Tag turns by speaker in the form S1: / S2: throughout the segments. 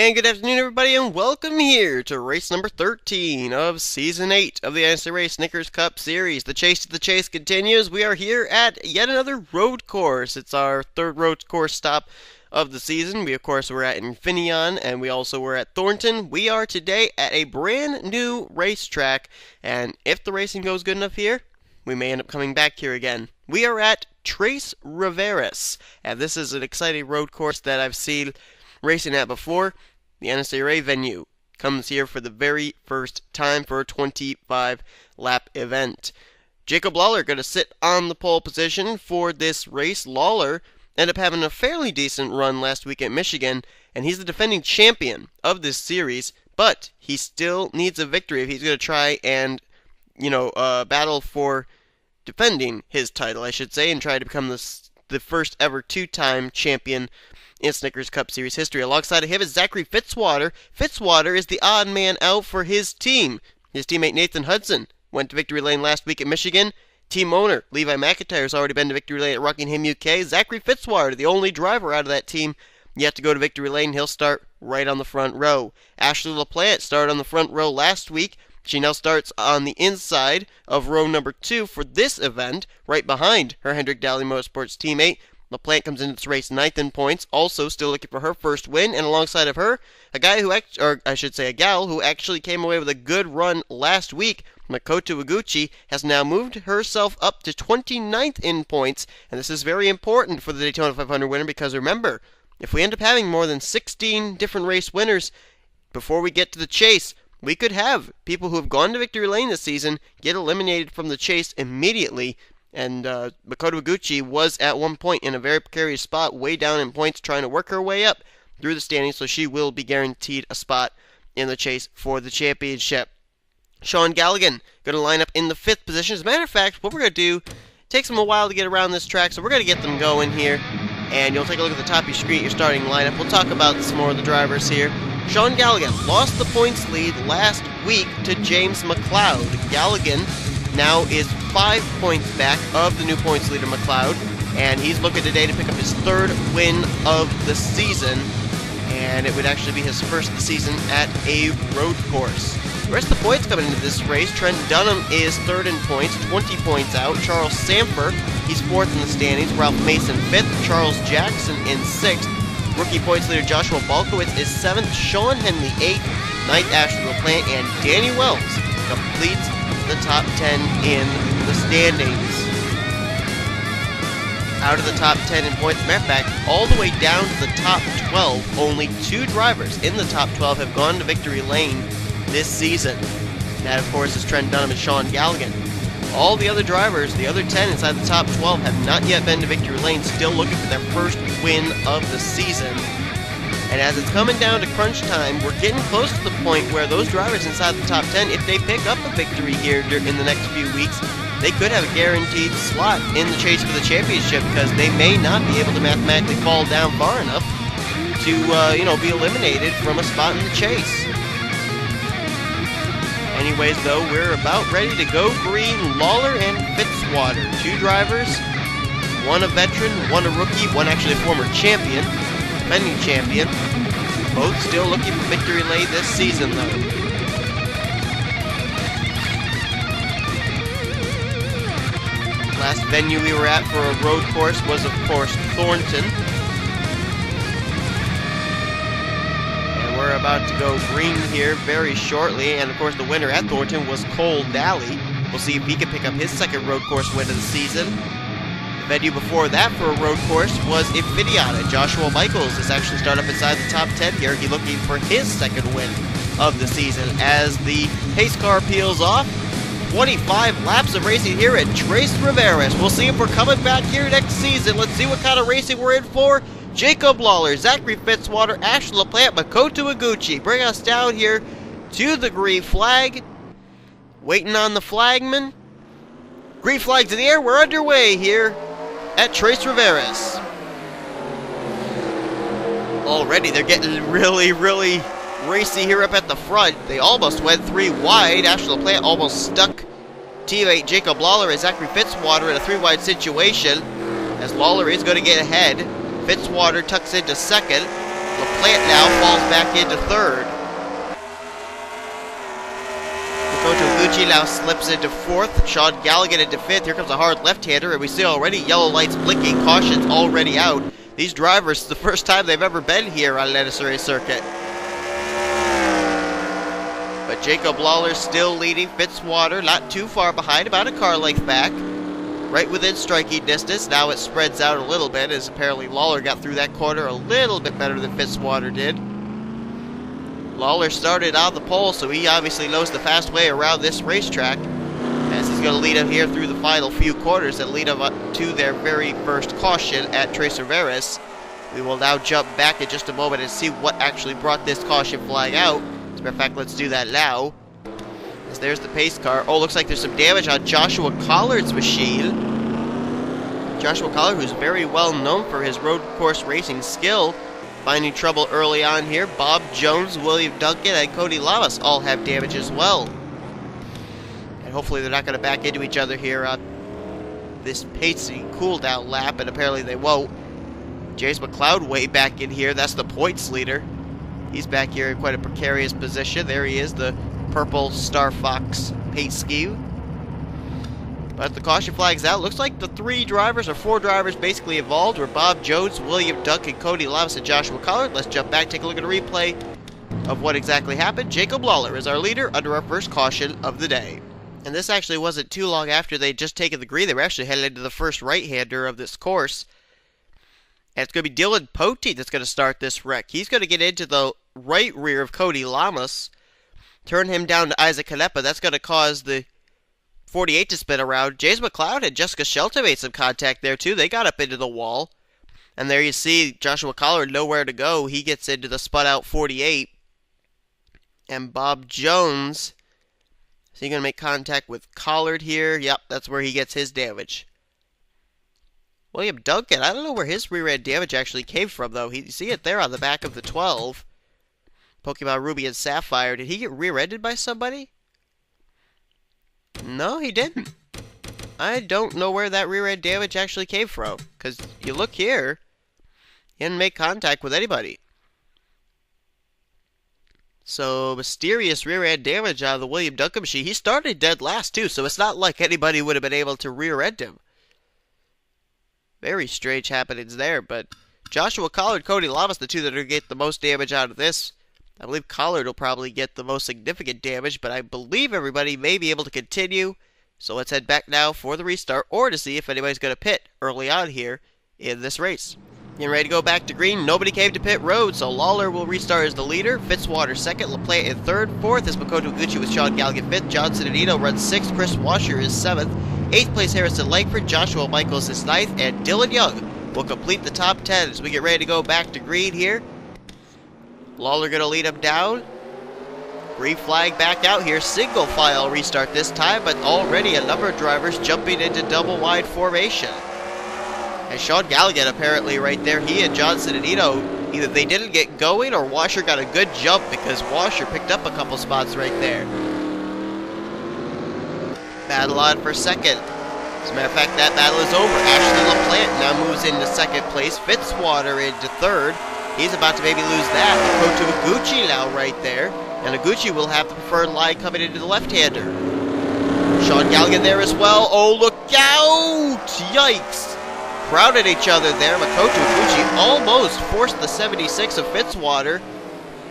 S1: And good afternoon, everybody, and welcome here to race number 13 of Season 8 of the NNSCRA Snickers Cup Series. The chase to the chase continues. We are here at yet another road course. It's our third road course stop of the season. We, of course, were at Infineon, and we also were at Thornton. We are today at a brand new racetrack, and if the racing goes good enough here, we may end up coming back here again. We are at Trois-Rivieres, and this is an exciting road course that I've seen racing at before. The NNSCRA venue comes here for the very first time for a 25-lap event. Jacob Lawler going to sit on the pole position for this race. Lawler ended up having a fairly decent run last week at Michigan, and he's the defending champion of this series, but he still needs a victory if he's going to try and, battle for defending his title, I should say, and try to become the first ever two-time champion in Snickers Cup Series history. Alongside of him is Zachary Fitzwater. Fitzwater is the odd man out for his team. His teammate Nathan Hudson went to victory lane last week at Michigan. Team owner Levi McIntyre has already been to victory lane at Rockingham, UK. Zachary Fitzwater, the only driver out of that team yet to go to victory lane. He'll start right on the front row. Ashley LaPlante started on the front row last week. She now starts on the inside of row number 2 for this event, right behind her Hendrick Daly Motorsports teammate. LaPlante comes into this race 9th in points, also still looking for her first win, and alongside of her, a gal who actually came away with a good run last week. Makoto Iguchi has now moved herself up to 29th in points, and this is very important for the Daytona 500 winner because remember, if we end up having more than 16 different race winners before we get to the chase, we could have people who have gone to victory lane this season get eliminated from the chase immediately. And Makoto Iguchi was at one point in a very precarious spot, way down in points, trying to work her way up through the standings, so she will be guaranteed a spot in the chase for the championship. Sean Galligan going to line up in the 5th position. As a matter of fact, what we're going to do, takes them a while to get around this track, so we're going to get them going here. And you'll take a look at the top of your screen, your starting lineup. We'll talk about some more of the drivers here. Sean Galligan lost the points lead last week to James McLeod. Galligan now is 5 points back of the new points leader McLeod, and he's looking today to pick up his 3rd win of the season, and it would actually be his first of the season at a road course. The rest of the points coming into this race, Trent Dunham is 3rd in points, 20 points out. Charles Samper, he's 4th in the standings. Ralph Mason 5th. Charles Jackson in 6th. Rookie points leader Joshua Balkowitz is 7th. Sean Henley 8th. 9th Ashley LaPlante, and Danny Wells completes the top 10 in the standings. Out of the top 10 in points, matter of fact, all the way down to the top 12, only 2 drivers in the top 12 have gone to victory lane this season. That, of course, is Trent Dunham and Sean Galligan. All the other drivers, the other 10 inside the top 12, have not yet been to victory lane, still looking for their first win of the season. And as it's coming down to crunch time, we're getting close to the point where those drivers inside the top 10, if they pick up a victory here in the next few weeks, they could have a guaranteed slot in the chase for the championship because they may not be able to mathematically fall down far enough to, be eliminated from a spot in the chase. Anyways, though, we're about ready to go green. Lawler and Fitzwater, 2 drivers, one a veteran, one a rookie, one actually a former champion. Defending champion. Both still looking for victory lane this season, though. Last venue we were at for a road course was, of course, Thornton. And we're about to go green here very shortly. And, of course, the winner at Thornton was Cole Daly. We'll see if he can pick up his 2nd road course win of the season. The venue before that for a road course was Infineon. Joshua Michaels is actually started up inside the top 10 here. He's looking for his 2nd win of the season as the pace car peels off. 25 laps of racing here at Trois-Rivieres. We'll see if we're coming back here next season. Let's see what kind of racing we're in for. Jacob Lawler, Zachary Fitzwater, Ashley LaPlante, Makoto Iguchi. Bring us down here to the green flag. Waiting on the flagman. Green flag's in the air. We're underway here at Trois-Rivieres. Already they're getting really racy here up at the front. They almost went 3 wide. Ashley LaPlante almost stuck teammate Jacob Lawler and Zachary Fitzwater in a 3 wide situation as Lawler is going to get ahead. Fitzwater tucks into 2nd. LaPlante now falls back into third. Gucci now slips into fourth. Sean Galligan into fifth. Here comes a hard left-hander, and we see already yellow lights blinking. Caution's already out. These drivers, it's the first time they've ever been here on an NNSCRA circuit. But Jacob Lawler still leading. Fitzwater not too far behind, about a car length back. Right within striking distance. Now it spreads out a little bit, as apparently Lawler got through that corner a little bit better than Fitzwater did. Lawler started on the pole, so he obviously knows the fast way around this racetrack, as he's going to lead him here through the final few corners that lead him up to their very first caution at Trois-Rivieres. We will now jump back in just a moment and see what actually brought this caution flag out. As a matter of fact, let's do that now. As there's the pace car. Oh, looks like there's some damage on Joshua Collard's machine. Joshua Collard, who's very well known for his road course racing skill, finding trouble early on here. Bob Jones, William Duncan, and Cody Lamas all have damage as well. And hopefully they're not going to back into each other here on this pacing cool-down lap, and apparently they won't. James McLeod way back in here. That's the points leader. He's back here in quite a precarious position. There he is, the purple Star Fox paint scheme. But the caution flag's out. Looks like the four drivers basically involved were Bob Jones, William Duncan, Cody Lamas, and Joshua Collard. Let's jump back, take a look at a replay of what exactly happened. Jacob Lawler is our leader under our first caution of the day. And this actually wasn't too long after they'd just taken the green. They were actually headed into the first right-hander of this course. And it's going to be Dylan Pote that's going to start this wreck. He's going to get into the right rear of Cody Lamas, turn him down to Isaac Canepa. That's going to cause the 48 to spin around. James McLeod and Jessica Shelton made some contact there too. They got up into the wall. And there you see Joshua Collard nowhere to go. He gets into the spun out 48. And Bob Jones, is he going to make contact with Collard here? Yep, that's where he gets his damage. William Duncan, I don't know where his rear end damage actually came from though. You see it there on the back of the 12. Pokemon Ruby and Sapphire. Did he get rear-ended by somebody? No, he didn't. I don't know where that rear end damage actually came from. Because you look here, he didn't make contact with anybody. So, mysterious rear end damage on the William Duncan machine. He started dead last too, so it's not like anybody would have been able to rear end him. Very strange happenings there, but Joshua Collard, Cody Lamas, the two that are going to get the most damage out of this. I believe Collard will probably get the most significant damage, but I believe everybody may be able to continue. So let's head back now for the restart, or to see if anybody's going to pit early on here in this race. Getting ready to go back to green. Nobody came to pit road, so Lawler will restart as the leader. Fitzwater second, LaPlante in third. Fourth is Makoto Gucci with Sean Galligan fifth. Johnson and Ito runs sixth. Chris Washer is seventh. Eighth place Harrison Langford. Joshua Michaels is ninth. And Dylan Young will complete the top 10 as we get ready to go back to green here. Lawler going to lead him down. Green flag back out here. Single file restart this time, but already a number of drivers jumping into double wide formation. And Sean Galligan apparently right there, he and Johnson and Ito, either they didn't get going or Washer got a good jump because Washer picked up a couple spots right there. Battle on for second. As a matter of fact, that battle is over. Ashley LaPlante now moves into second place. Fitzwater into third. He's about to maybe lose that. Makoto Iguchi now right there. And Iguchi will have the preferred line coming into the left-hander. Sean Galligan there as well. Oh, look out! Yikes! Crowded each other there. Makoto Iguchi almost forced the 76 of Fitzwater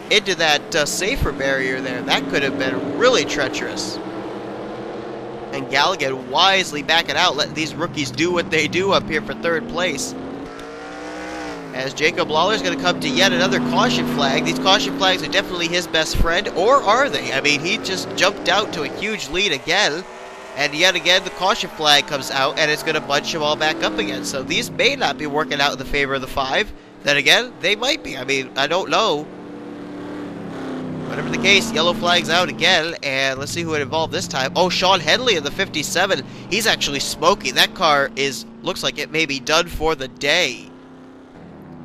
S1: into that safer barrier there. That could have been really treacherous. And Galligan wisely backing out, letting these rookies do what they do up here for third place. As Jacob Lawler is going to come to yet another caution flag. These caution flags are definitely his best friend, or are they? I mean, he just jumped out to a huge lead again, and yet again the caution flag comes out, and it's going to bunch them all back up again. So these may not be working out in the favor of the 5. Then again, they might be. I mean, I don't know. Whatever the case, yellow flag's out again, and let's see who it involved this time. Oh, Sean Henley in the 57. He's actually smoking. That car looks like it may be done for the day.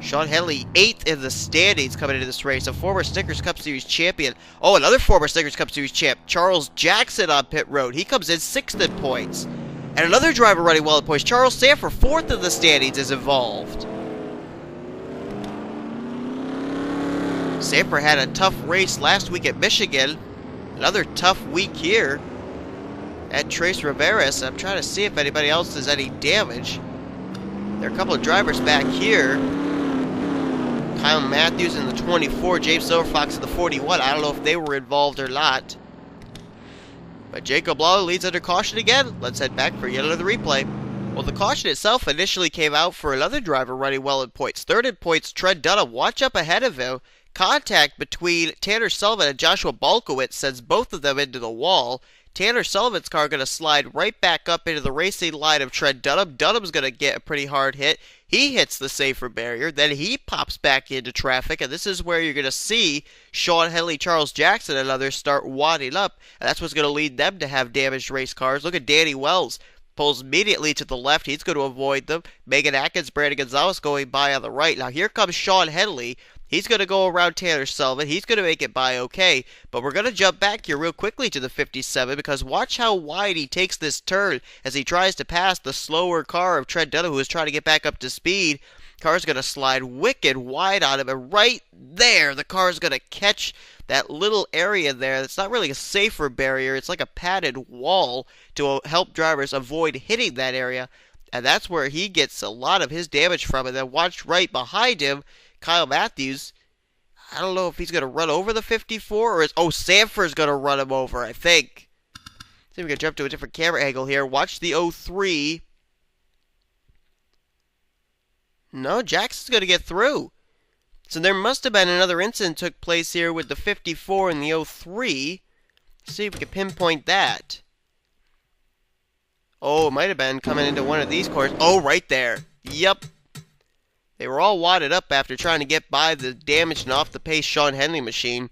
S1: Sean Henley, 8th in the standings coming into this race. A former Snickers Cup Series champion. Oh, another former Snickers Cup Series champ, Charles Jackson on pit road. He comes in 6th in points. And another driver running well in points, Charles Sanford, 4th in the standings, is involved. Sanford had a tough race last week at Michigan. Another tough week here at Trois-Rivieres. I'm trying to see if anybody else does any damage. There are a couple of drivers back here. Kyle Matthews in the 24, James Silverfox in the 41. I don't know if they were involved or not. But Jacob Lawler leads under caution again. Let's head back for yet another replay. Well, the caution itself initially came out for another driver running well in points. Third in points, Trent Dunham. Watch up ahead of him. Contact between Tanner Sullivan and Joshua Balkowitz sends both of them into the wall. Tanner Sullivan's car going to slide right back up into the racing line of Trent Dunham. Dunham's going to get a pretty hard hit. He hits the safer barrier. Then he pops back into traffic. And this is where you're going to see Sean Henley, Charles Jackson, and others start wadding up. And that's what's going to lead them to have damaged race cars. Look at Danny Wells. Pulls immediately to the left. He's going to avoid them. Megan Atkins, Brandon Gonzalez going by on the right. Now here comes Sean Henley. He's going to go around Tanner Sullivan. He's going to make it by okay. But we're going to jump back here real quickly to the 57 because watch how wide he takes this turn as he tries to pass the slower car of Trent Dunham, who is trying to get back up to speed. Car's going to slide wicked wide on him. And right there, the car's going to catch that little area there. It's not really a safer barrier. It's like a padded wall to help drivers avoid hitting that area. And that's where he gets a lot of his damage from. And then watch right behind him. Kyle Matthews, I don't know if he's going to run over the 54 or is... Oh, Sanford's going to run him over, I think. See if we can jump to a different camera angle here. Watch the 03. No, Jackson's going to get through. So there must have been another incident took place here with the 54 and the 03. Let's see if we can pinpoint that. Oh, it might have been coming into one of these corners. Oh, right there. Yep. They were all wadded up after trying to get by the damaged and off-the-pace Sean Henley machine.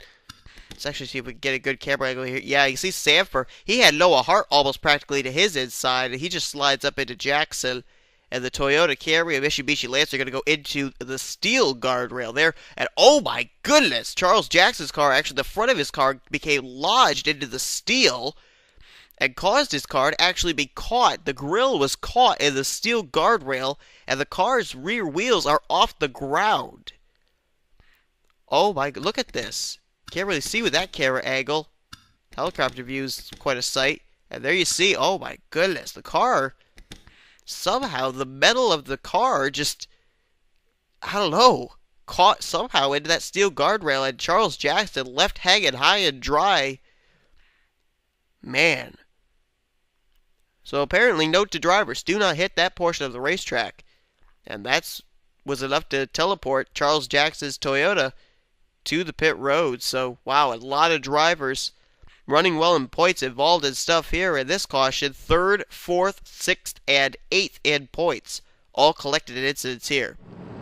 S1: Let's actually see if we can get a good camera angle here. Yeah, you see Sanford. He had Noah Hart almost practically to his inside, and he just slides up into Jackson. And the Toyota Camry and Mitsubishi Lancer are going to go into the steel guardrail there. And oh my goodness, Charles Jackson's car, actually the front of his car became lodged into the steel and caused his car to actually be caught. The grill was caught in the steel guardrail, and the car's rear wheels are off the ground. Oh my, look at this. Can't really see with that camera angle. Helicopter view is quite a sight. And there you see, oh my goodness, the car, somehow the metal of the car just, I don't know, caught somehow into that steel guardrail, and Charles Jackson left hanging high and dry. Man. So apparently, note to drivers, do not hit that portion of the racetrack. And that was enough to teleport Charles Jackson's Toyota to the pit road. So, wow, a lot of drivers running well in points involved in stuff here in this caution. 3rd, 4th, 6th, and 8th in points. All collected in incidents here.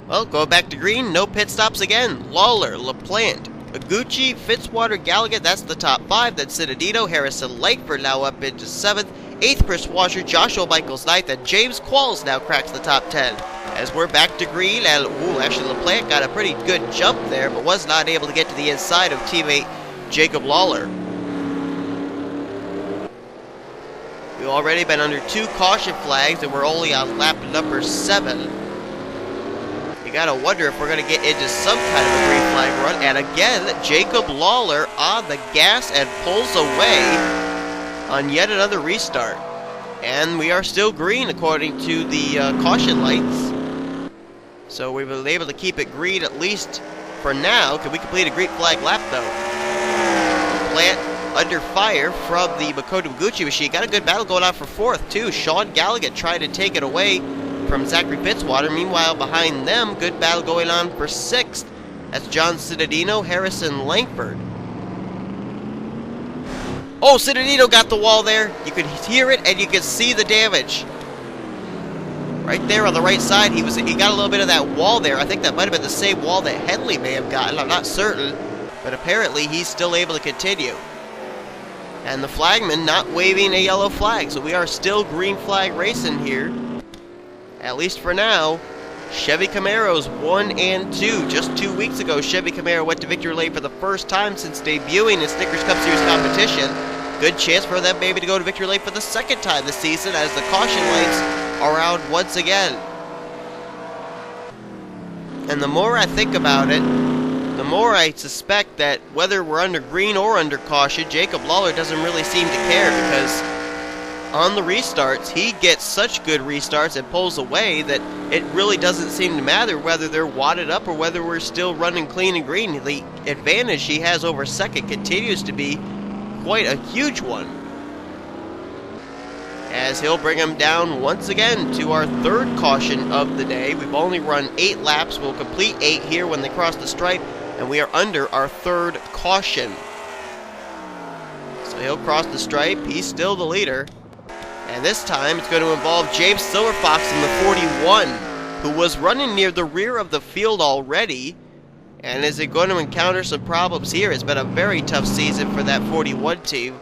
S1: Well, going back to green, no pit stops again. Lawler, LaPlante, Iguchi, Fitzwater, Gallagher, that's the top 5. Then Citadino, Harrison, Langford now up into 7th. 8th, Chris Washer, Joshua Michaels 9th, and James Qualls now cracks the top 10. As we're back to green, and actually LaPlante got a pretty good jump there, but was not able to get to the inside of teammate Jacob Lawler. We've already been under 2 caution flags, and we're only on lap number 7. You gotta wonder if we're gonna get into some kind of a green flag run. And again, Jacob Lawler on the gas and pulls away on yet another restart. And we are still green according to the caution lights. So we were able to keep it green at least for now. Can we complete a green flag lap though? Plant under fire from the Makoto Iguchi machine. Got a good battle going on for 4th too. Sean Gallagher trying to take it away from Zachary Fitzwater. Meanwhile, behind them, good battle going on for 6th. That's John Citadino, Harrison Langford. Oh, Citadino got the wall there. You could hear it and you could see the damage. Right there on the right side, he got a little bit of that wall there. I think that might have been the same wall that Henley may have gotten. I'm not certain. But apparently he's still able to continue. And the flagman not waving a yellow flag. So we are still green flag racing here. At least for now. Chevy Camaro's 1 and 2. Just 2 weeks ago, Chevy Camaro went to victory lane for the first time since debuting in Snickers Cup Series competition. Good chance for them maybe to go to victory lane for the 2nd time this season as the caution lights are out once again. And the more I think about it, the more I suspect that whether we're under green or under caution, Jacob Lawler doesn't really seem to care, because on the restarts, he gets such good restarts and pulls away that it really doesn't seem to matter whether they're wadded up or whether we're still running clean and green. The advantage he has over second continues to be quite a huge one, as he'll bring him down once again to our third caution of the day. We've only run 8 laps. We'll complete 8 here when they cross the stripe, and we are under our third caution. So he'll cross the stripe. He's still the leader. And this time it's going to involve James Silverfox in the 41, who was running near the rear of the field already. And is it going to encounter some problems here? It's been a very tough season for that 41 team.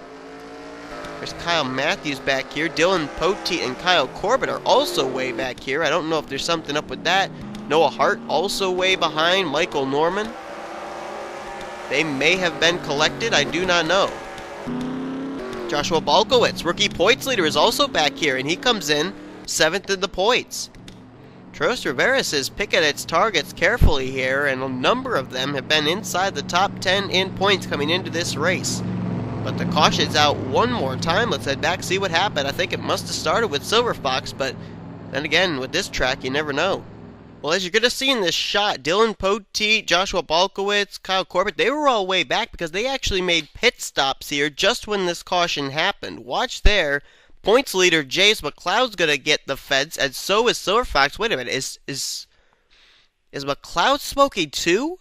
S1: There's Kyle Matthews back here. Dylan Poteet and Kyle Corbett are also way back here. I don't know if there's something up with that. Noah Hart also way behind. Michael Norman. They may have been collected. I do not know. Joshua Balkowitz, rookie points leader, is also back here, and he comes in 7th in the points. Trois-Rivieres is picking its targets carefully here, and a number of them have been inside the top 10 in points coming into this race. But the caution's out one more time. Let's head back, see what happened. I think it must have started with Silverfox, but then again, with this track, you never know. Well, as you're going to see in this shot, Dylan Poteet, Joshua Balkowitz, Kyle Corbett, they were all way back because they actually made pit stops here just when this caution happened. Watch there. Points leader James McLeod's going to get the fence, and so is Silverfox. Wait a minute, is McLeod smoking too?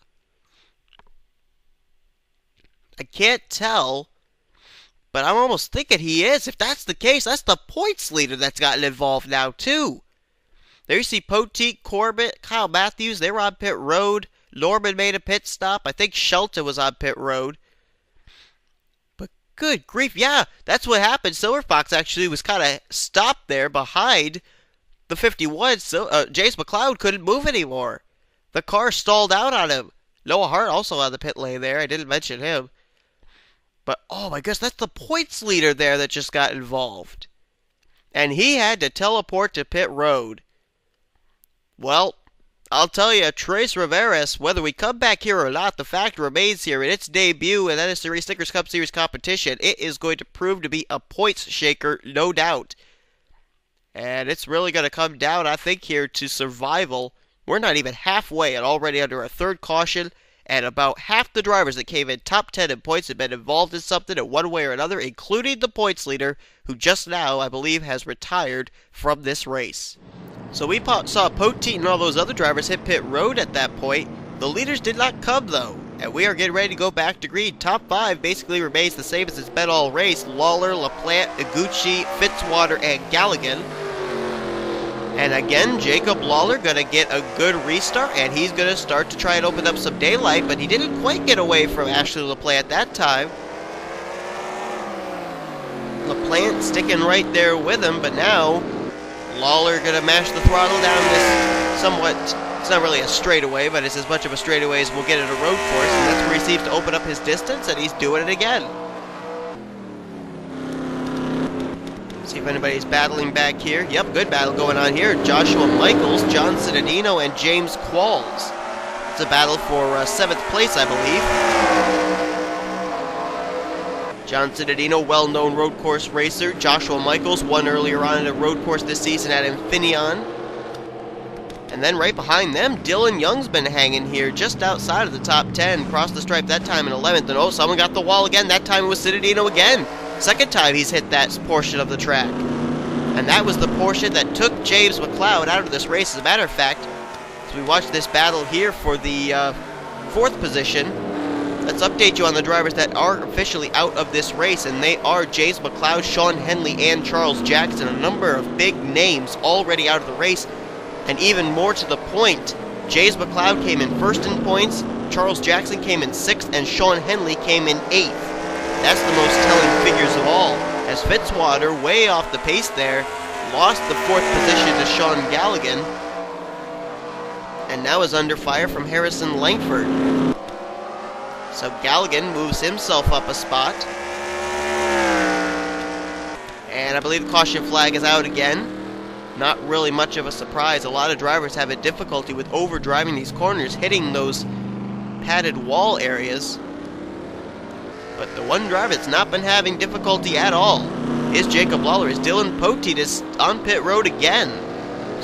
S1: I can't tell, but I'm almost thinking he is. If that's the case, that's the points leader that's gotten involved now too. There you see Poteet, Corbett, Kyle Matthews. They were on pit road. Norman made a pit stop. I think Shelton was on pit road. But good grief, yeah, that's what happened. Silverfox actually was kind of stopped there behind the 51. So James McLeod couldn't move anymore. The car stalled out on him. Noah Hart also on the pit lane there. I didn't mention him. But, oh my gosh, that's the points leader there that just got involved. And he had to teleport to pit road. Well, I'll tell you, Trois-Rivieres, whether we come back here or not, the fact remains here. In its debut in NNSCRA Snickers Cup Series competition, it is going to prove to be a points shaker, no doubt. And it's really going to come down, I think, here to survival. We're not even halfway and already under our third caution. And about half the drivers that came in top 10 in points have been involved in something in one way or another, including the points leader, who just now, I believe, has retired from this race. So we saw Poteet and all those other drivers hit pit road at that point. The leaders did not come, though. And we are getting ready to go back to green. Top 5 basically remains the same as it's been all race. Lawler, LaPlante, Iguchi, Fitzwater, and Galligan. And again, Jacob Lawler going to get a good restart, and he's going to start to try and open up some daylight, but he didn't quite get away from Ashley LaPlante at that time. LaPlante sticking right there with him, but now Lawler going to mash the throttle down this somewhat, it's not really a straightaway, but it's as much of a straightaway as we'll get at a road course, and that's where he seems to open up his distance, and he's doing it again. See if anybody's battling back here. Yep, good battle going on here. Joshua Michaels, John Cittadino, and James Qualls. It's a battle for 7th place, I believe. John Cittadino, well-known road course racer. Joshua Michaels won earlier on in a road course this season at Infineon. And then right behind them, Dylan Young's been hanging here just outside of the top 10. Crossed the stripe that time in 11th. And oh, someone got the wall again. That time it was Cittadino again. Second time he's hit that portion of the track. And that was the portion that took James McLeod out of this race. As a matter of fact, as we watch this battle here for the 4th position, let's update you on the drivers that are officially out of this race. And they are James McLeod, Sean Henley, and Charles Jackson. A number of big names already out of the race. And even more to the point, James McLeod came in 1st in points, Charles Jackson came in 6th, and Sean Henley came in 8th. That's the most telling figures of all, as Fitzwater, way off the pace there, lost the 4th position to Sean Galligan, and now is under fire from Harrison Langford. So Galligan moves himself up a spot. And I believe the caution flag is out again. Not really much of a surprise. A lot of drivers have a difficulty with overdriving these corners, hitting those padded wall areas. But the one driver that's not been having difficulty at all is Jacob Lawler. As Dylan Poteet is on pit road again.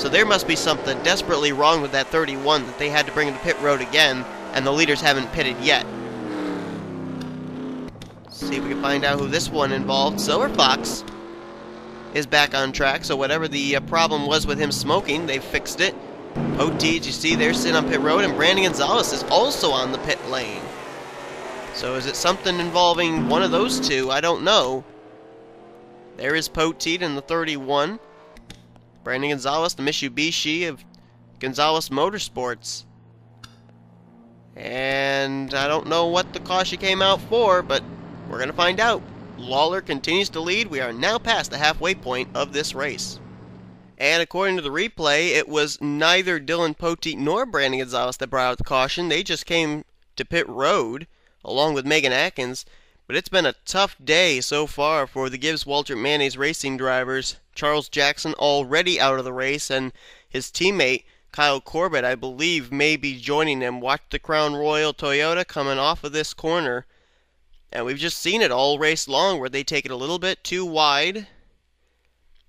S1: So there must be something desperately wrong with that 31 that they had to bring to pit road again, and the leaders haven't pitted yet. See if we can find out who this one involved. Silver Fox is back on track, so whatever the problem was with him smoking, they've fixed it. Poteet, you see there, sitting on pit road, and Brandon Gonzalez is also on the pit lane. So is it something involving one of those two? I don't know. There is Poteet in the 31. Brandon Gonzalez, the Mitsubishi of Gonzalez Motorsports. And I don't know what the caution came out for, but we're going to find out. Lawler continues to lead. We are now past the halfway point of this race. And according to the replay, it was neither Dylan Poteet nor Brandon Gonzalez that brought out the caution. They just came to pit road along with Megan Atkins. But it's been a tough day so far for the Gibbs Waltrip Mayonnaise Racing drivers. Charles Jackson already out of the race, and his teammate Kyle Corbett, I believe, may be joining him. Watch the Crown Royal Toyota coming off of this corner. And we've just seen it all race long where they take it a little bit too wide.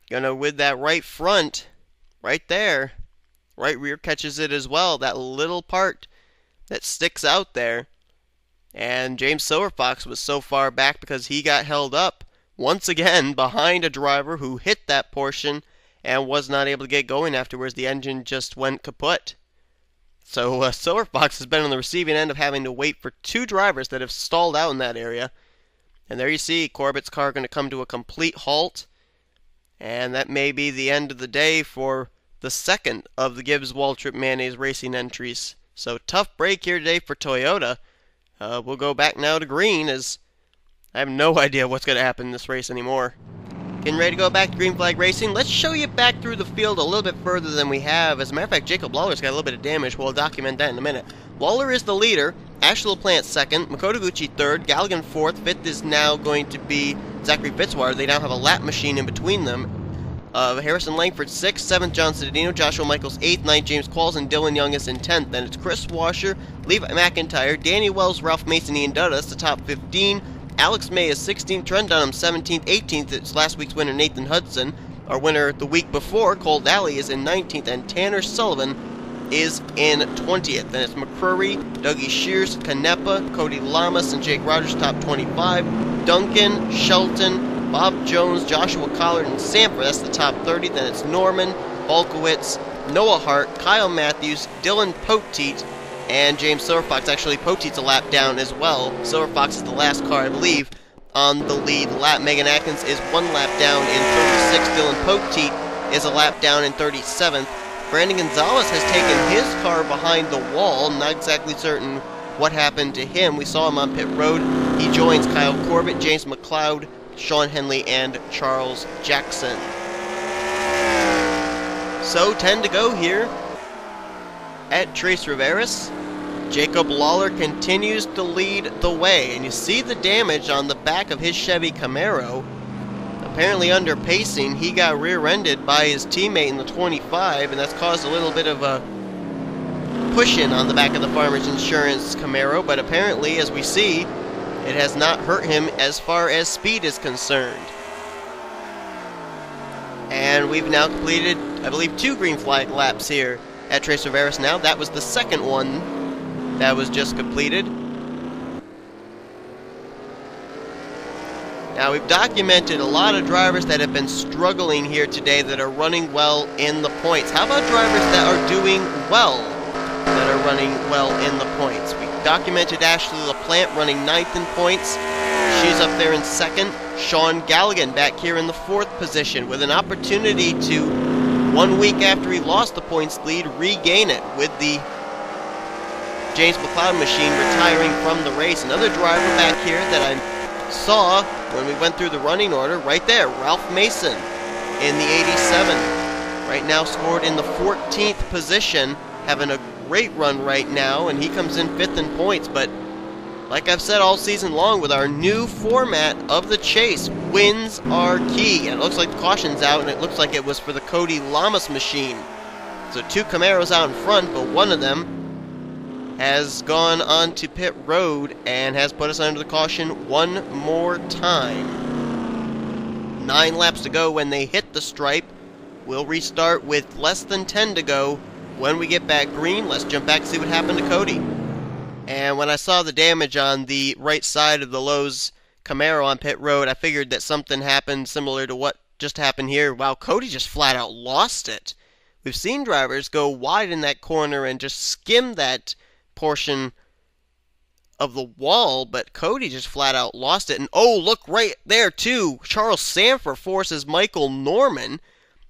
S1: Gonna with that right front, right there. Right rear catches it as well. That little part that sticks out there. And James Silverfox was so far back because he got held up once again behind a driver who hit that portion and was not able to get going afterwards. The engine just went kaput. So Silverfox has been on the receiving end of having to wait for two drivers that have stalled out in that area. And there you see Corbett's car going to come to a complete halt. And that may be the end of the day for the second of the Gibbs Waltrip Mayonnaise Racing entries. So tough break here today for Toyota. We'll go back now to green, as I have no idea what's going to happen in this race anymore. Getting ready to go back to green flag racing. Let's show you back through the field a little bit further than we have. As a matter of fact, Jacob Lawler's got a little bit of damage. We'll document that in a minute. Lawler is the leader. Ashley LaPlante second. Makoto Gucci third. Galligan fourth. Fifth is now going to be Zachary Fitzwater. They now have a lap machine in between them. Harrison Langford 6th, 7th John Citadino, Joshua Michaels 8th, 9th James Qualls, and Dylan Young is in 10th. Then it's Chris Washer, Levi McIntyre, Danny Wells, Ralph Mason, Ian Duddas, the top 15. Alex May is 16th, Trent Dunham 17th, 18th. It's last week's winner Nathan Hudson. Our winner the week before, Cole Daly, is in 19th, and Tanner Sullivan is in 20th. Then it's McCrory, Dougie Shears, Canepa, Cody Lamas, and Jake Rogers, top 25. Duncan, Shelton, Bob Jones, Joshua Collard, and Sanford, that's the top 30. Then it's Norman, Balkowitz, Noah Hart, Kyle Matthews, Dylan Poteet, and James Silverfox. Actually, Poteet's a lap down as well. Silverfox is the last car, I believe, on the lead lap. Megan Atkins is one lap down in 36th. Dylan Poteet is a lap down in 37th. Brandon Gonzalez has taken his car behind the wall. Not exactly certain what happened to him. We saw him on pit road. He joins Kyle Corbett, James McLeod, Sean Henley, and Charles Jackson. So 10 to go here at Trois-Rivieres. Jacob Lawler continues to lead the way, and you see the damage on the back of his Chevy Camaro. Apparently under pacing, he got rear-ended by his teammate in the 25, and that's caused a little bit of a push-in on the back of the Farmers Insurance Camaro, but apparently, as we see, it has not hurt him as far as speed is concerned. And we've now completed, I believe, 2 green flag laps here at Trois-Rivieres now. That was the second one that was just completed. Now, we've documented a lot of drivers that have been struggling here today that are running well in the points. How about drivers that are doing well, that are running well in the points? We documented Ashley LaPlante running 9th in points. She's up there in 2nd. Sean Galligan back here in the 4th position with an opportunity to, 1 week after he lost the points lead, regain it with the James McLeod machine retiring from the race. Another driver back here that I saw when we went through the running order, right there, Ralph Mason in the 87. Right now scored in the 14th position, having a great run right now, and he comes in 5th in points. But like I've said all season long, with our new format of the chase, wins are key. And it looks like the caution's out, and it looks like it was for the Cody Lamas machine. So 2 Camaros out in front, but one of them has gone on to pit road and has put us under the caution one more time. 9 laps to go when they hit the stripe. We'll restart with less than 10 to go. When we get back green, let's jump back and see what happened to Cody. And when I saw the damage on the right side of the Lowe's Camaro on pit road, I figured that something happened similar to what just happened here. Wow, Cody just flat out lost it. We've seen drivers go wide in that corner and just skim that portion of the wall, but Cody just flat out lost it. And oh, look right there too. Charles Sanford forces Michael Norman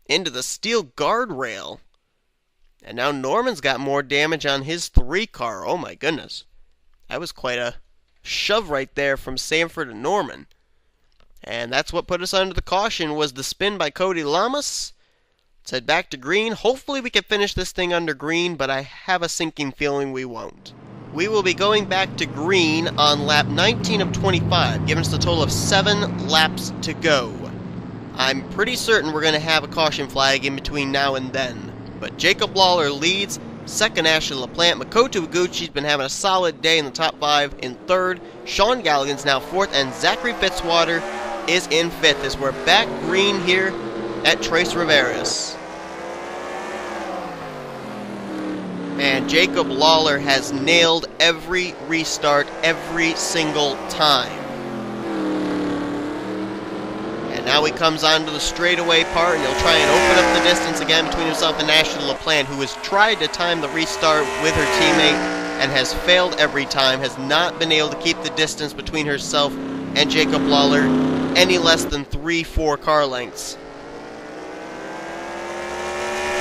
S1: into the steel guardrail. And now Norman's got more damage on his 3 car. Oh my goodness. That was quite a shove right there from Sanford and Norman. And that's what put us under the caution, was the spin by Cody Lamas. Let's head back to green. Hopefully we can finish this thing under green, but I have a sinking feeling we won't. We will be going back to green on lap 19 of 25, giving us a total of 7 laps to go. I'm pretty certain we're going to have a caution flag in between now and then. But Jacob Lawler leads, second Ashley LaPlante. Makoto Iguchi's been having a solid day in the top 5 in third. Sean Galligan's now 4th, and Zachary Fitzwater is in 5th as we're back green here at Trois-Rivieres. Man, Jacob Lawler has nailed every restart every single time. And now he comes onto the straightaway part, and he'll try and open up the distance again between himself and Ashley LaPlante, who has tried to time the restart with her teammate and has failed every time, has not been able to keep the distance between herself and Jacob Lawler any less than 3-4 car lengths.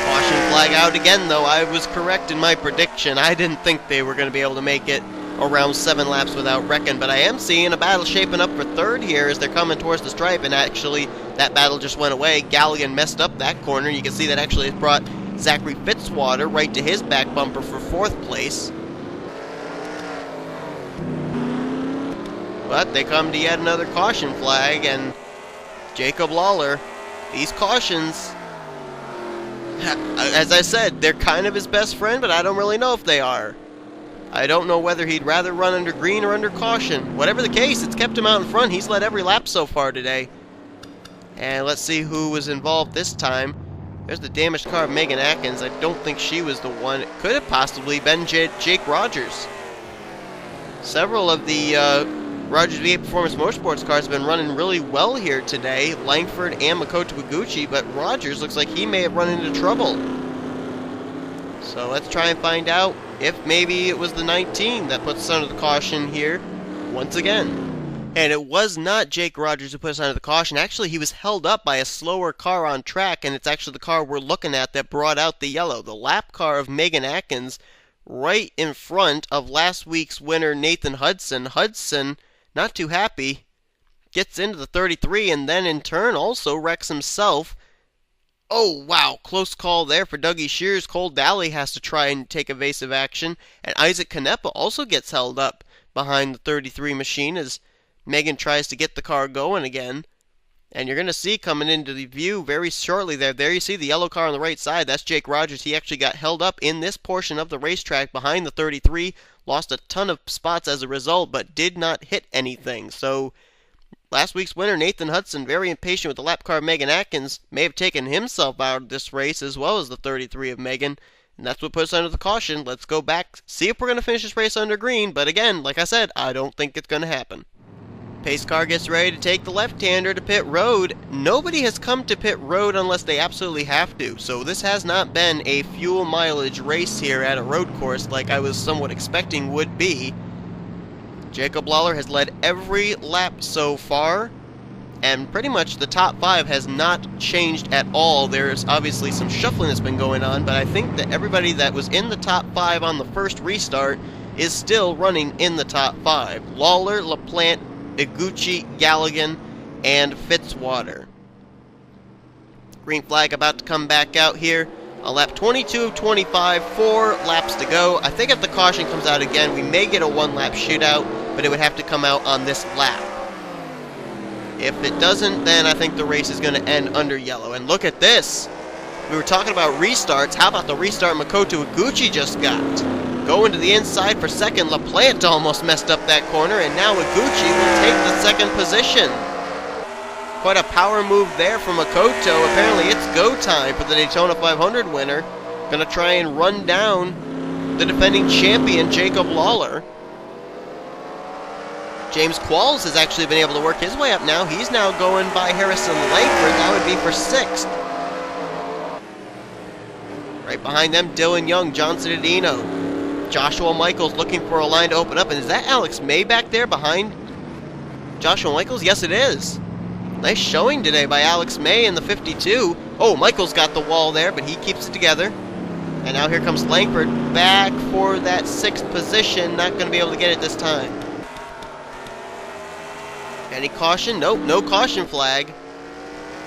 S1: Caution flag out again, though. I was correct in my prediction. I didn't think they were going to be able to make it around 7 laps without wrecking, but I am seeing a battle shaping up for third here as they're coming towards the stripe, and actually that battle just went away. Galligan messed up that corner. You can see that actually it brought Zachary Fitzwater right to his back bumper for 4th place. But they come to yet another caution flag, and Jacob Lawler, these cautions, as I said, they're kind of his best friend, but I don't really know if they are. I don't know whether he'd rather run under green or under caution. Whatever the case, it's kept him out in front. He's led every lap so far today. And let's see who was involved this time. There's the damaged car of Megan Atkins. I don't think she was the one. It could have possibly been Jake Rogers. Several of the Rogers V8 Performance Motorsports cars have been running really well here today. Langford and Makoto Iguchi, but Rogers looks like he may have run into trouble. So let's try and find out if maybe it was the 19 that puts us under the caution here once again. And it was not Jake Rogers who put us under the caution. Actually, he was held up by a slower car on track, and it's actually the car we're looking at that brought out the yellow. The lap car of Megan Atkins right in front of last week's winner, Nathan Hudson. Hudson, not too happy, gets into the 33 and then in turn also wrecks himself. Oh, wow, close call there for Dougie Shears. Cole Daly has to try and take evasive action. And Isaac Canepa also gets held up behind the 33 machine as Megan tries to get the car going again. And you're going to see coming into the view very shortly there. There you see the yellow car on the right side. That's Jake Rogers. He actually got held up in this portion of the racetrack behind the 33. Lost a ton of spots as a result, but did not hit anything. So last week's winner, Nathan Hudson, very impatient with the lap car of Megan Atkins, may have taken himself out of this race as well as the 33 of Megan. And that's what puts us under the caution. Let's go back, see if we're going to finish this race under green. But again, like I said, I don't think it's going to happen. Pace car gets ready to take the left-hander to pit road. Nobody has come to pit road unless they absolutely have to. So this has not been a fuel mileage race here at a road course like I was somewhat expecting would be. Jacob Lawler has led every lap so far, and pretty much the top 5 has not changed at all. There's obviously some shuffling that's been going on, but I think that everybody that was in the top 5 on the first restart is still running in the top 5. Lawler, LaPlante, Iguchi, Galligan, and Fitzwater. Green flag about to come back out here on lap 22 of 25, 4 laps to go. I think if the caution comes out again, we may get a 1-lap shootout, but it would have to come out on this lap. If it doesn't, then I think the race is going to end under yellow. And look at this. We were talking about restarts. How about the restart Makoto Iguchi just got? Going to the inside for second. LaPlante almost messed up that corner, and now Iguchi will take the second position. Quite a power move there from Makoto. Apparently it's go time for the Daytona 500 winner. Gonna try and run down the defending champion, Jacob Lawler. James Qualls has actually been able to work his way up now. He's now going by Harrison Langford. That would be for sixth. Right behind them, Dylan Young, John Cittadino. Joshua Michaels looking for a line to open up. And is that Alex May back there behind Joshua Michaels? Yes, it is. Nice showing today by Alex May in the 52. Oh, Michaels got the wall there, but he keeps it together. And now here comes Langford back for that sixth position. Not going to be able to get it this time. Any caution? Nope, no caution flag.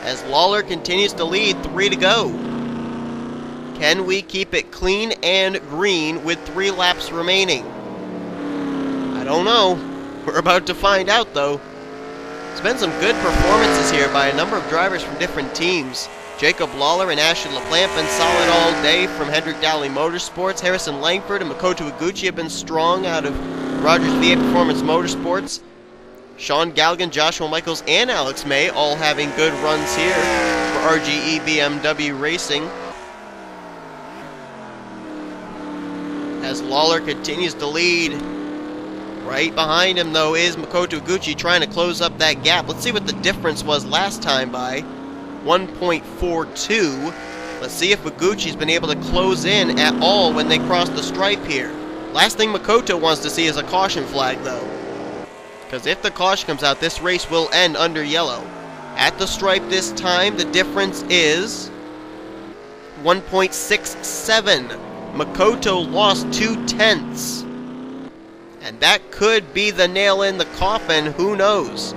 S1: As Lawler continues to lead, 3 to go. Can we keep it clean and green with 3 laps remaining? I don't know. We're about to find out, though. It's been some good performances here by a number of drivers from different teams. Jacob Lawler and Ashley LaPlante been solid all day from Hendrick Dowley Motorsports. Harrison Langford and Makoto Iguchi have been strong out of Rogers VA Performance Motorsports. Sean Galligan, Joshua Michaels, and Alex May all having good runs here for RGE BMW Racing. As Lawler continues to lead. Right behind him, though, is Makoto Iguchi trying to close up that gap. Let's see what the difference was last time by 1.42. Let's see if Iguchi's been able to close in at all when they cross the stripe here. Last thing Makoto wants to see is a caution flag, though. Because if the caution comes out, this race will end under yellow. At the stripe this time, the difference is 1.67. Makoto lost 0.2. And that could be the nail in the coffin, who knows?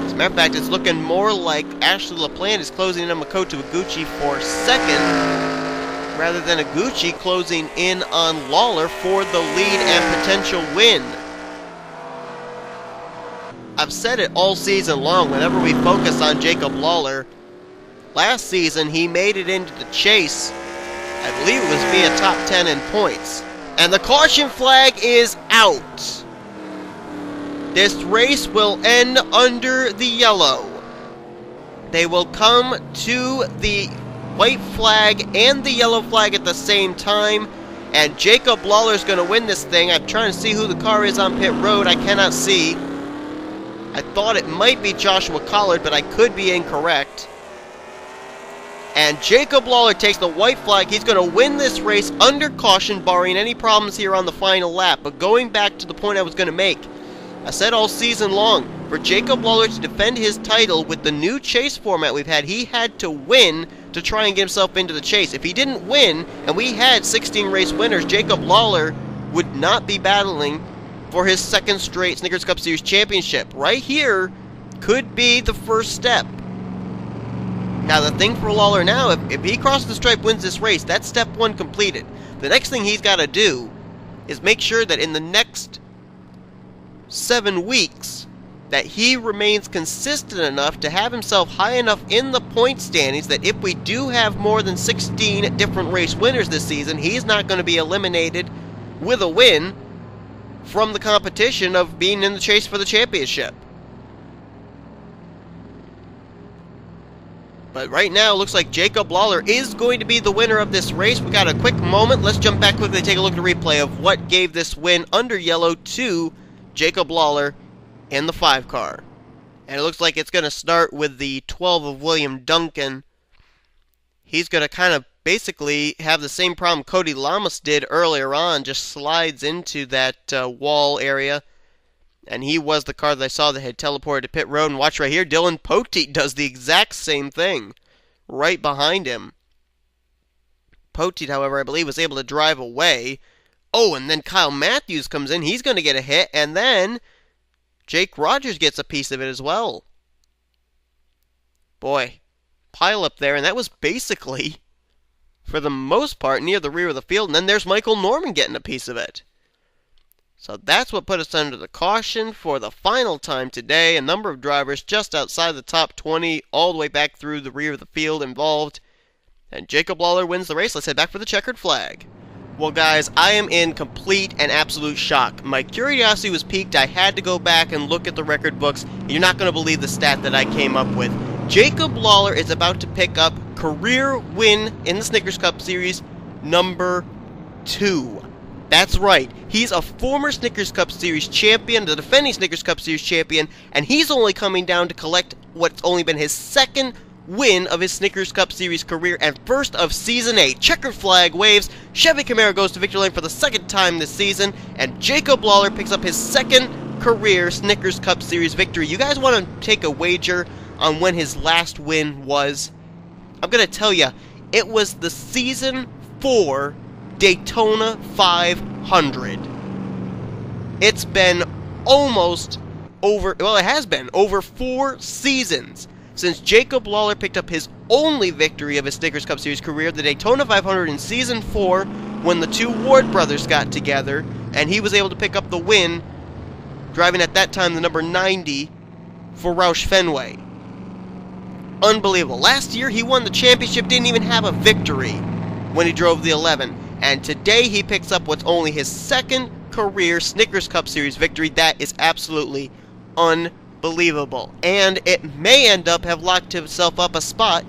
S1: As a matter of fact, it's looking more like Ashley LaPlante is closing in on Makoto Iguchi for second, rather than Iguchi closing in on Lawler for the lead and potential win. I've said it all season long whenever we focus on Jacob Lawler. Last season, he made it into the chase. I believe it was via top 10 in points. And the caution flag is out. This race will end under the yellow. They will come to the white flag and the yellow flag at the same time. And Jacob Lawler is going to win this thing. I'm trying to see who the car is on pit road. I cannot see. I thought it might be Joshua Collard, but I could be incorrect. And Jacob Lawler takes the white flag. He's going to win this race under caution, barring any problems here on the final lap. But going back to the point I was going to make, I said all season long, for Jacob Lawler to defend his title with the new chase format we've had, he had to win to try and get himself into the chase. If he didn't win, and we had 16 race winners, Jacob Lawler would not be battling for his second straight Snickers Cup Series championship. Right here could be the first step. Now, the thing for Lawler now, if he crosses the stripe, wins this race, that's step 1 completed. The next thing he's got to do is make sure that in the next 7 weeks that he remains consistent enough to have himself high enough in the point standings that if we do have more than 16 different race winners this season, he's not going to be eliminated with a win from the competition of being in the chase for the championship. But right now, it looks like Jacob Lawler is going to be the winner of this race. We got a quick moment. Let's jump back quickly and take a look at a replay of what gave this win under yellow to Jacob Lawler in the 5 car. And it looks like it's going to start with the 12 of William Duncan. He's going to kind of basically have the same problem Cody Lamas did earlier on, just slides into that wall area. And he was the car that I saw that had teleported to pit road. And watch right here, Dylan Poteet does the exact same thing right behind him. Poteet, however, I believe was able to drive away. Oh, and then Kyle Matthews comes in. He's going to get a hit. And then Jake Rogers gets a piece of it as well. Boy, pile up there. And that was basically, for the most part, near the rear of the field. And then there's Michael Norman getting a piece of it. So that's what put us under the caution for the final time today. A number of drivers just outside the top 20, all the way back through the rear of the field involved. And Jacob Lawler wins the race. Let's head back for the checkered flag. Well, guys, I am in complete and absolute shock. My curiosity was piqued. I had to go back and look at the record books. You're not going to believe the stat that I came up with. Jacob Lawler is about to pick up career win in the Snickers Cup Series number 2. That's right. He's a former Snickers Cup Series champion, the defending Snickers Cup Series champion, and he's only coming down to collect what's only been his second win of his Snickers Cup Series career and first of Season 8. Checkered flag waves, Chevy Camaro goes to victory lane for the second time this season, and Jacob Lawler picks up his second career Snickers Cup Series victory. You guys want to take a wager on when his last win was? I'm going to tell you, it was the Season 4 Daytona 500. It's been almost over, well, it has been over 4 seasons since Jacob Lawler picked up his only victory of his Snickers Cup Series career, the Daytona 500 in Season 4, when the two Ward brothers got together, and he was able to pick up the win, driving at that time the number 90 for Roush Fenway. Unbelievable. Last year, he won the championship, didn't even have a victory when he drove the 11. And today, he picks up what's only his second career Snickers Cup Series victory. That is absolutely unbelievable. And it may end up have locked himself up a spot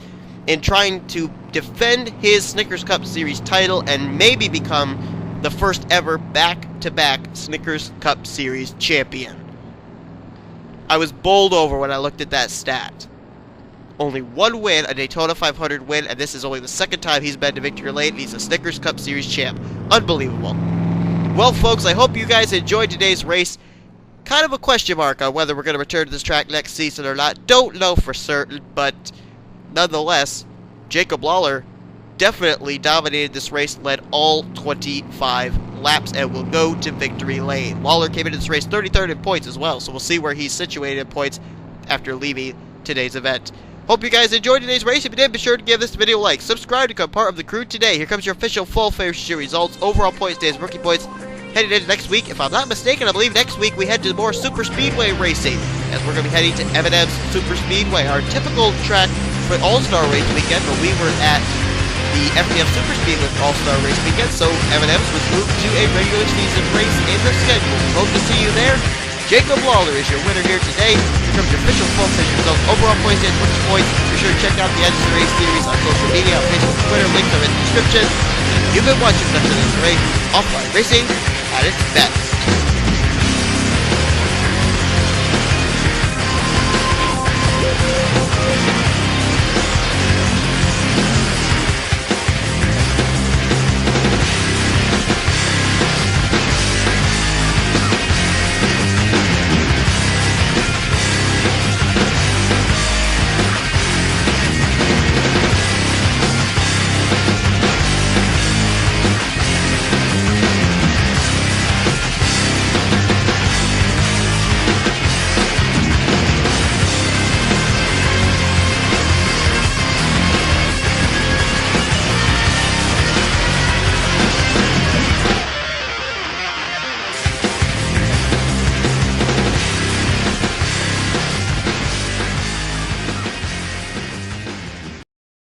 S1: in trying to defend his Snickers Cup Series title and maybe become the first ever back-to-back Snickers Cup Series champion. I was bowled over when I looked at that stat. Only one win, a Daytona 500 win, and this is only the second time he's been to victory lane, and he's a Snickers Cup Series champ. Unbelievable. Well, folks, I hope you guys enjoyed today's race. Kind of a question mark on whether we're going to return to this track next season or not. Don't know for certain, but nonetheless, Jacob Lawler definitely dominated this race, led all 25 laps, and will go to victory lane. Lawler came into this race 33rd in points as well, so we'll see where he's situated in points after leaving today's event. Hope you guys enjoyed today's race. If you did, be sure to give this video a like. Subscribe to become part of the crew today. Here comes your official full finish results, overall points, days, rookie points, headed into next week. If I'm not mistaken, I believe next week we head to more Super Speedway racing, as we're going to be heading to M&M's Super Speedway, our typical track for All-Star race weekend, but we were at the FDF Super Speedway All-Star race weekend, so M&M's was moved to a regular season race in the schedule. Hope to see you there. Jacob Lawler is your winner here today. Here comes your official full finish results, overall points, and rookie points. Be sure to check out the NNSCRA series on social media, on Facebook, Twitter, links are in the description. You've been watching such an NNSCRA Offline Racing at its best.